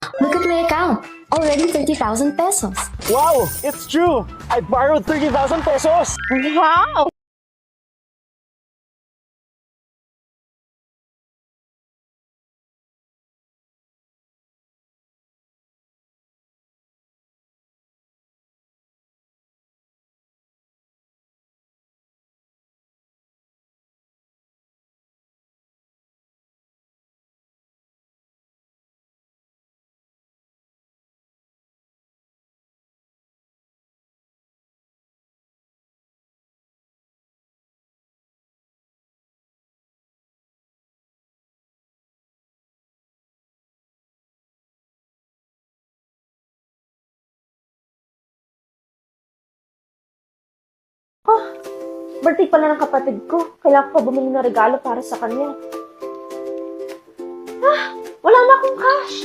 Look at my account. Already 30,000 pesos. Wow, it's true. I borrowed 30,000 pesos. Wow! Birthday pala ng kapatid ko. Kailangan ko pa bumili ng regalo para sa kanya. Wala na akong cash.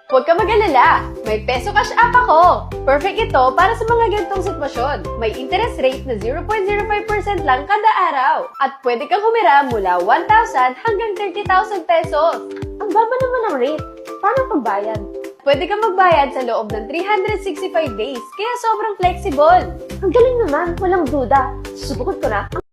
Huwag ka mag-alala. May Peso Cash App ako. Perfect ito para sa mga ganitong sitwasyon. May interest rate na 0.05% lang kada araw. At pwede kang humiram mula 1,000 hanggang 30,000 pesos. Ang baba naman ng rate. Paano pagbayad? Pwede kang magbayad sa loob ng 365 days, kaya sobrang flexible. Ang galing naman. Walang duda. Susubukan ko na.